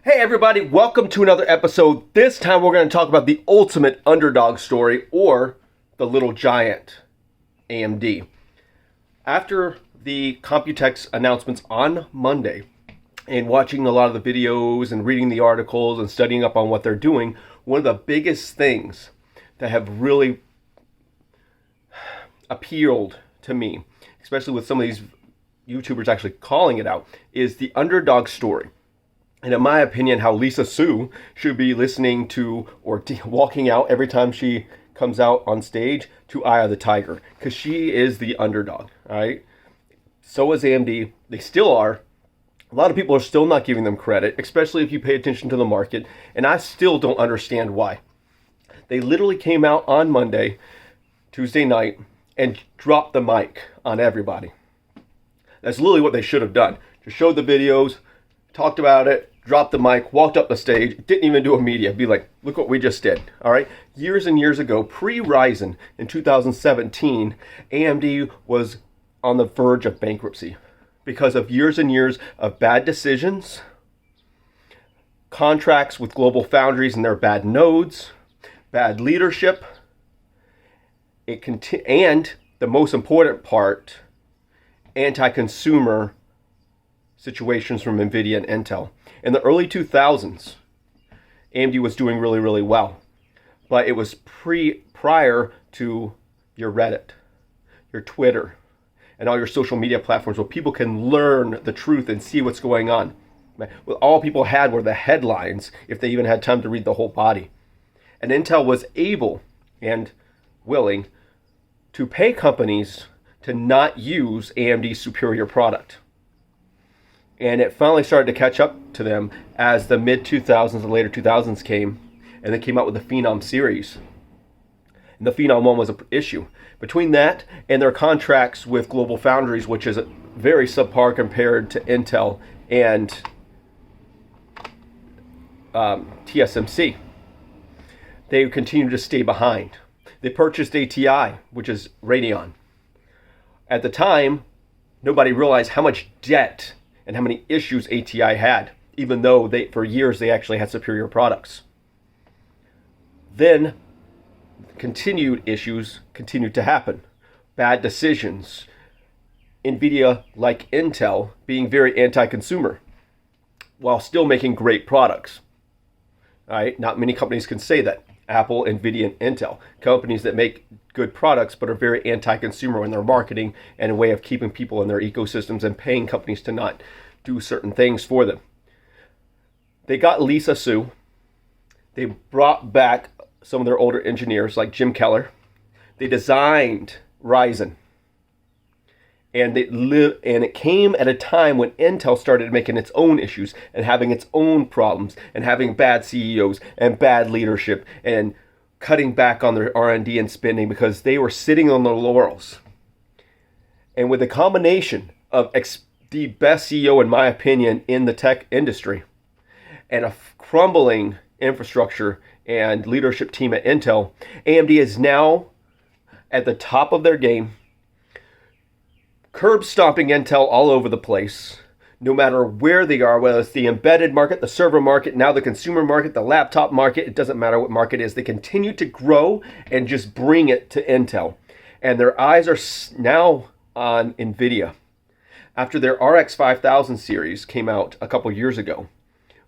Hey everybody, welcome to another episode. This time we're going to talk about the ultimate underdog story, or the little giant, AMD. After the Computex announcements on Monday, and watching a lot of the videos and reading the articles and studying up on what they're doing, one of the biggest things that have really appealed to me, especially with some of these YouTubers actually calling it out, is the underdog story. And in my opinion, how Lisa Su should be listening to or walking out every time she comes out on stage to Eye of the Tiger. Because she is the underdog, all right? So is AMD. They still are. A lot of people are still not giving them credit, especially if you pay attention to the market. And I still don't understand why. They literally came out on Monday, Tuesday night, and dropped the mic on everybody. That's literally what they should have done. Just showed the videos, talked about it, dropped the mic, walked up the stage, didn't even do a media. Be like, look what we just did. All right. Years and years ago, pre-Ryzen in 2017, AMD was on the verge of bankruptcy because of years and years of bad decisions, contracts with global foundries and their bad nodes, bad leadership, and the most important part, anti-consumer situations from NVIDIA and Intel. In the early 2000s, AMD was doing really, really well. But it was prior to your Reddit, your Twitter, and all your social media platforms where people can learn the truth and see what's going on. Well, all people had were the headlines, if they even had time to read the whole body. And Intel was able and willing to pay companies to not use AMD's superior product. And it finally started to catch up to them as the mid-2000s and later 2000s came, and they came out with the Phenom series. And the Phenom 1 was an issue. Between that and their contracts with global foundries, which is very subpar compared to Intel and TSMC, they continued to stay behind. They purchased ATI, which is Radeon. At the time, nobody realized how much debt and how many issues ATI had, even though for years they actually had superior products. Then continued issues continued to happen. Bad decisions. NVIDIA, like Intel, being very anti-consumer while still making great products. All right? Not many companies can say that. Apple, NVIDIA, and Intel. Companies that make good products but are very anti-consumer in their marketing and a way of keeping people in their ecosystems and paying companies to not do certain things for them. They got Lisa Su. They brought back some of their older engineers like Jim Keller. They designed Ryzen. And it came at a time when Intel started making its own issues and having its own problems and having bad CEOs and bad leadership and cutting back on their R&D and spending because they were sitting on their laurels. And with a combination of the best CEO, in my opinion, in the tech industry and a crumbling infrastructure and leadership team at Intel, AMD is now at the top of their game, curb stomping Intel all over the place, no matter where they are, whether it's the embedded market, the server market, now the consumer market, the laptop market, it doesn't matter what market it is. They continue to grow and just bring it to Intel. And their eyes are now on NVIDIA. After their RX 5000 series came out a couple years ago,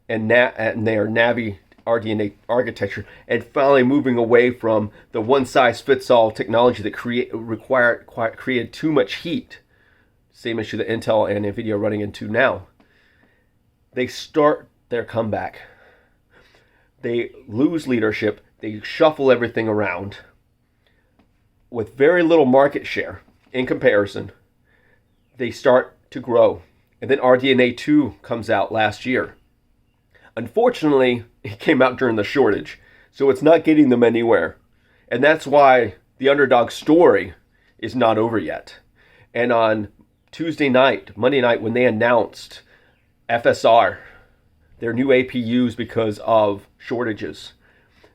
and their Navi RDNA architecture, and finally moving away from the one-size-fits-all technology that created too much heat, same issue that Intel and NVIDIA are running into now, they start their comeback. They lose leadership, they shuffle everything around with very little market share in comparison. They start to grow. And then RDNA 2 comes out last year. Unfortunately, it came out during the shortage, so it's not getting them anywhere. And that's why the underdog story is not over yet. And on Monday night, when they announced FSR, their new APUs because of shortages,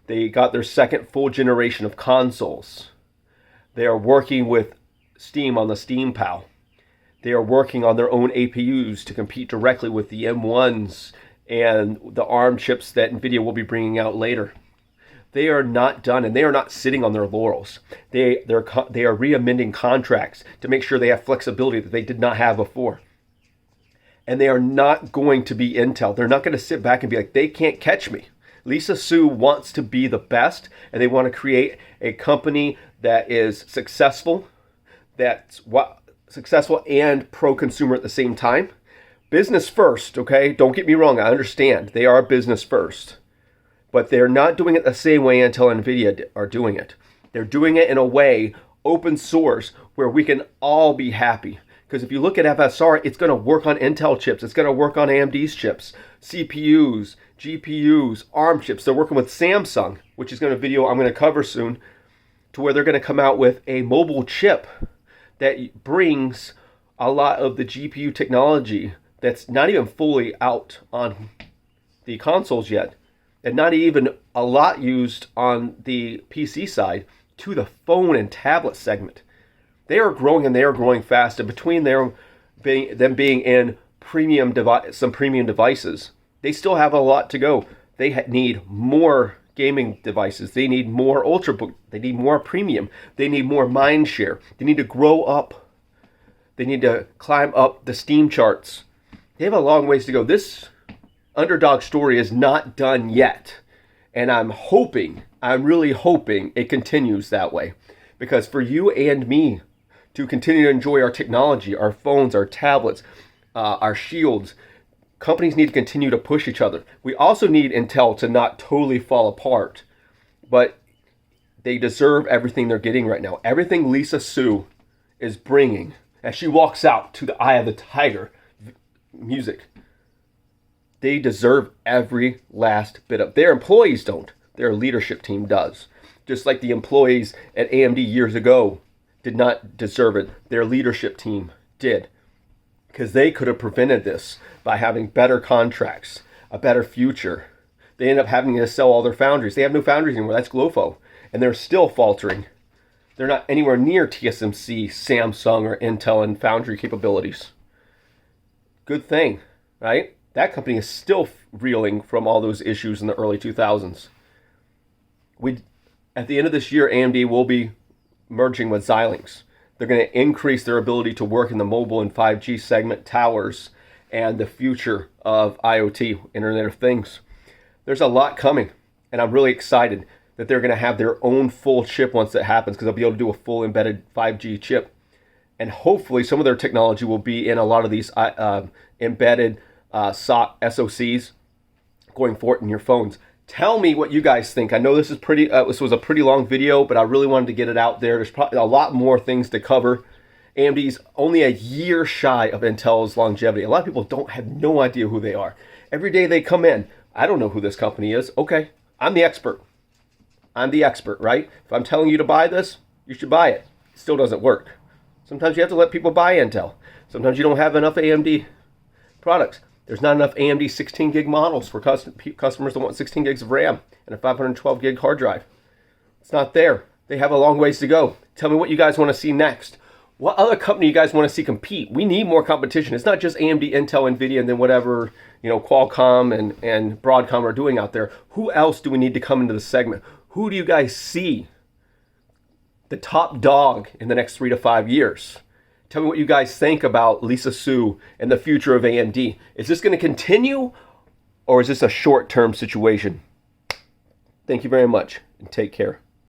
they got their second full generation of consoles. They are working with Steam on the Steam Pal. They are working on their own APUs to compete directly with the M1s and the ARM chips that NVIDIA will be bringing out later. They are not done, and they are not sitting on their laurels. They are re-amending contracts to make sure they have flexibility that they did not have before. And they are not going to be Intel. They're not going to sit back and be like, they can't catch me. Lisa Su wants to be the best, and they want to create a company that is successful, successful and pro-consumer at the same time. Business first, okay? Don't get me wrong. I understand. They are business first. But they're not doing it the same way Intel and NVIDIA are doing it. They're doing it in a way, open source, where we can all be happy. Because if you look at FSR, it's going to work on Intel chips. It's going to work on AMD's chips, CPUs, GPUs, ARM chips. They're working with Samsung, which is going to video I'm going to cover soon, to where they're going to come out with a mobile chip that brings a lot of the GPU technology that's not even fully out on the consoles yet, and not even a lot used on the PC side, to the phone and tablet segment. They are growing, and they are growing fast. And between them being in some premium devices, they still have a lot to go. They need more gaming devices. They need more Ultrabook. They need more premium. They need more mind share. They need to grow up. They need to climb up the Steam charts. They have a long ways to go. This Underdog story is not done yet. And I'm really hoping it continues that way. Because for you and me to continue to enjoy our technology, our phones, our tablets, our shields, companies need to continue to push each other. We also need Intel to not totally fall apart. But they deserve everything they're getting right now. Everything Lisa Su is bringing as she walks out to the Eye of the Tiger music. They deserve every last bit of. Their employees don't. Their leadership team does. Just like the employees at AMD years ago did not deserve it. Their leadership team did. Because they could have prevented this by having better contracts, a better future. They end up having to sell all their foundries. They have no foundries anymore. That's Glofo. And they're still faltering. They're not anywhere near TSMC, Samsung, or Intel in foundry capabilities. Good thing, right? That company is still reeling from all those issues in the early 2000s. At the end of this year, AMD will be merging with Xilinx. They're going to increase their ability to work in the mobile and 5G segment towers and the future of IoT, Internet of Things. There's a lot coming, and I'm really excited that they're going to have their own full chip once that happens, because they'll be able to do a full embedded 5G chip. And hopefully some of their technology will be in a lot of these embedded SoCs going forward in your phones. Tell me what you guys think. I know this is this was a pretty long video, but I really wanted to get it out there. There's probably a lot more things to cover. AMD's only a year shy of Intel's longevity. A lot of people have no idea who they are. Every day they come in, I don't know who this company is. Okay, I'm the expert. I'm the expert, right? If I'm telling you to buy this, you should buy it. It still doesn't work. Sometimes you have to let people buy Intel. Sometimes you don't have enough AMD products. There's not enough AMD 16 gig models for customers that want 16 gigs of RAM and a 512 gig hard drive. It's not there. They have a long ways to go. Tell me what you guys want to see next. What other company you guys want to see compete? We need more competition. It's not just AMD, Intel, NVIDIA, and then whatever, Qualcomm and Broadcom are doing out there. Who else do we need to come into the segment? Who do you guys see the top dog in the next 3 to 5 years? Tell me what you guys think about Lisa Su and the future of AMD. Is this going to continue, or is this a short-term situation? Thank you very much, and take care.